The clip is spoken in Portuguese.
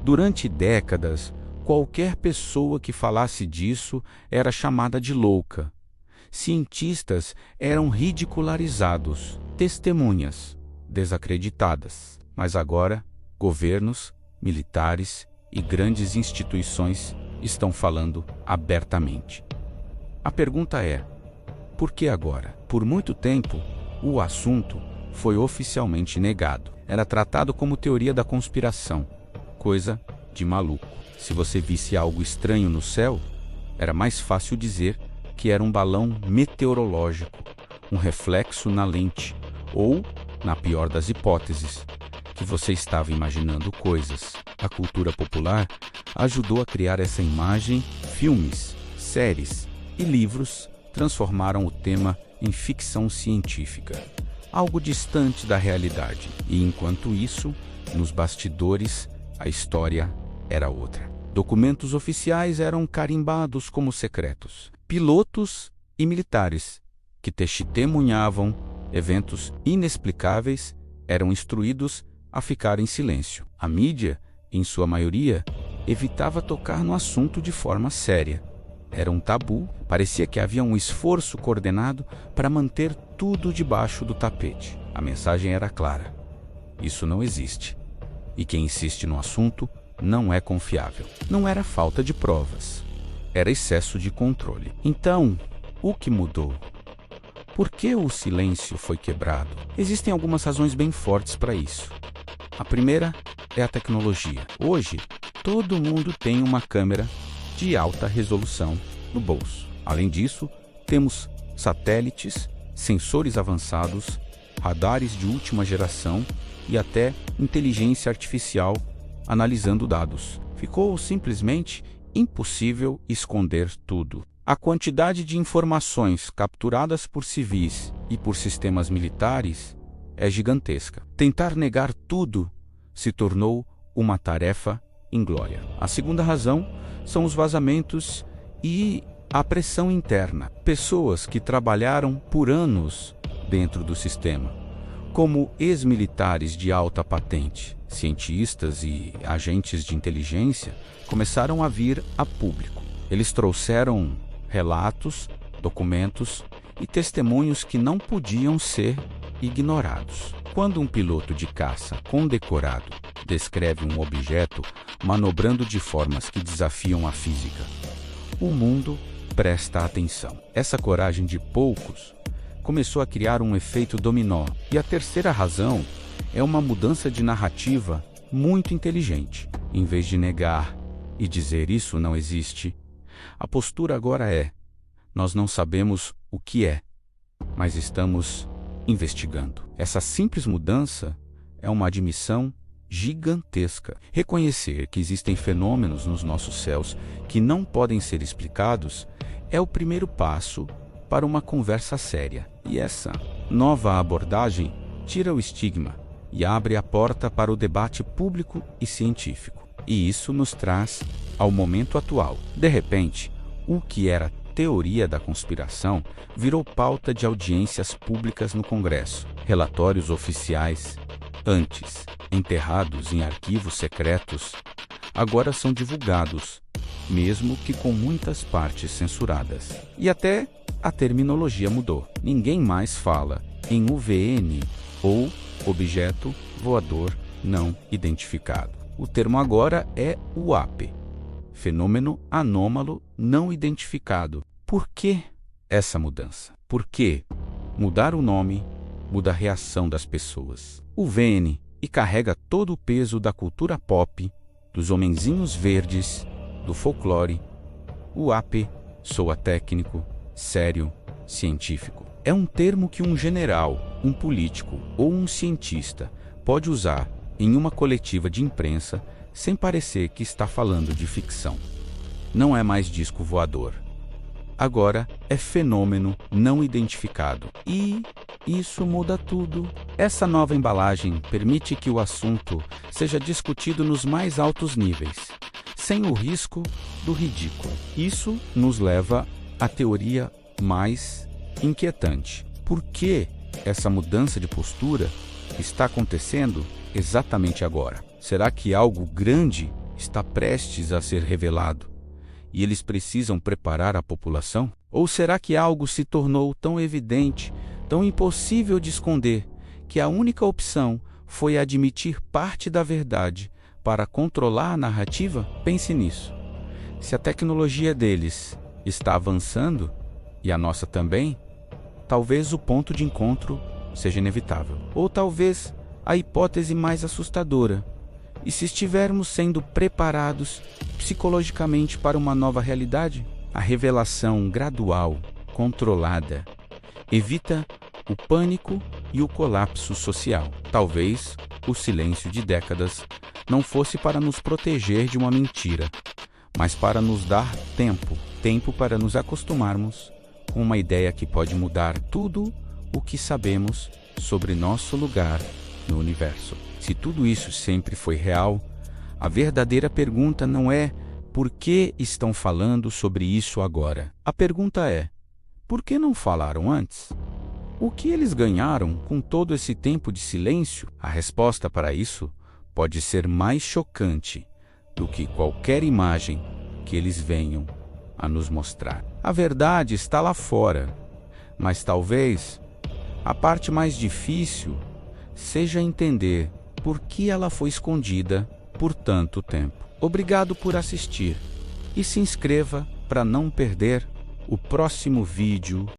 Durante décadas, qualquer pessoa que falasse disso era chamada de louca. Cientistas eram ridicularizados, testemunhas desacreditadas. Mas agora, governos, militares e grandes instituições estão falando abertamente. A pergunta é: por que agora? Por muito tempo, o assunto foi oficialmente negado. Era tratado como teoria da conspiração, coisa de maluco. Se você visse algo estranho no céu, era mais fácil dizer que era um balão meteorológico, um reflexo na lente, ou, na pior das hipóteses, que você estava imaginando coisas. A cultura popular ajudou a criar essa imagem. Filmes, séries e livros transformaram o tema em ficção científica, algo distante da realidade. E enquanto isso, nos bastidores, a história era outra. Documentos oficiais eram carimbados como secretos. Pilotos e militares que testemunhavam eventos inexplicáveis eram instruídos a ficar em silêncio. A mídia, em sua maioria, evitava tocar no assunto de forma séria. Era um tabu, parecia que havia um esforço coordenado para manter tudo debaixo do tapete. A mensagem era clara: isso não existe. E quem insiste no assunto não é confiável. Não era falta de provas, era excesso de controle. Então, o que mudou? Por que o silêncio foi quebrado? Existem algumas razões bem fortes para isso. A primeira é a tecnologia. Hoje, todo mundo tem uma câmera de alta resolução no bolso. Além disso, temos satélites, sensores avançados, radares de última geração e até inteligência artificial analisando dados. Ficou simplesmente impossível esconder tudo. A quantidade de informações capturadas por civis e por sistemas militares é gigantesca. Tentar negar tudo se tornou uma tarefa inglória. A segunda razão são os vazamentos e a pressão interna. Pessoas que trabalharam por anos dentro do sistema, como ex-militares de alta patente, cientistas e agentes de inteligência, começaram a vir a público. Eles trouxeram relatos, documentos e testemunhos que não podiam ser ignorados. Quando um piloto de caça condecorado descreve um objeto manobrando de formas que desafiam a física, o mundo presta atenção. Essa coragem de poucos começou a criar um efeito dominó. E a terceira razão é uma mudança de narrativa muito inteligente. Em vez de negar e dizer isso não existe, a postura agora é: nós não sabemos o que é, mas estamos investigando. Essa simples mudança é uma admissão gigantesca. Reconhecer que existem fenômenos nos nossos céus que não podem ser explicados é o primeiro passo para uma conversa séria. E essa nova abordagem tira o estigma e abre a porta para o debate público e científico. E isso nos traz ao momento atual. De repente, o que era teoria da conspiração virou pauta de audiências públicas no Congresso. Relatórios oficiais, antes enterrados em arquivos secretos, agora são divulgados, mesmo que com muitas partes censuradas. E até a terminologia mudou. Ninguém mais fala em UVN ou objeto voador não identificado. O termo agora é UAP, fenômeno anômalo não identificado. Por que essa mudança? Porque mudar o nome muda a reação das pessoas. O VN e carrega todo o peso da cultura pop, dos homenzinhos verdes, do folclore. O AP soa técnico, sério, científico. É um termo que um general, um político ou um cientista pode usar em uma coletiva de imprensa sem parecer que está falando de ficção. Não é mais disco voador. Agora é fenômeno não identificado. E isso muda tudo. Essa nova embalagem permite que o assunto seja discutido nos mais altos níveis, sem o risco do ridículo. Isso nos leva à teoria mais inquietante. Por que essa mudança de postura está acontecendo exatamente agora? Será que algo grande está prestes a ser revelado e eles precisam preparar a população? Ou será que algo se tornou tão evidente, tão impossível de esconder, que a única opção foi admitir parte da verdade para controlar a narrativa? Pense nisso. Se a tecnologia deles está avançando, e a nossa também, talvez o ponto de encontro seja inevitável. Ou talvez a hipótese mais assustadora: e se estivermos sendo preparados psicologicamente para uma nova realidade? A revelação gradual, controlada, evita o pânico e o colapso social. Talvez o silêncio de décadas não fosse para nos proteger de uma mentira, mas para nos dar tempo para nos acostumarmos com uma ideia que pode mudar tudo o que sabemos sobre nosso lugar no universo. Se tudo isso sempre foi real, a verdadeira pergunta não é por que estão falando sobre isso agora. A pergunta é: por que não falaram antes? O que eles ganharam com todo esse tempo de silêncio? A resposta para isso pode ser mais chocante do que qualquer imagem que eles venham a nos mostrar. A verdade está lá fora, mas talvez a parte mais difícil seja entender por que ela foi escondida por tanto tempo. Obrigado por assistir e se inscreva para não perder o próximo vídeo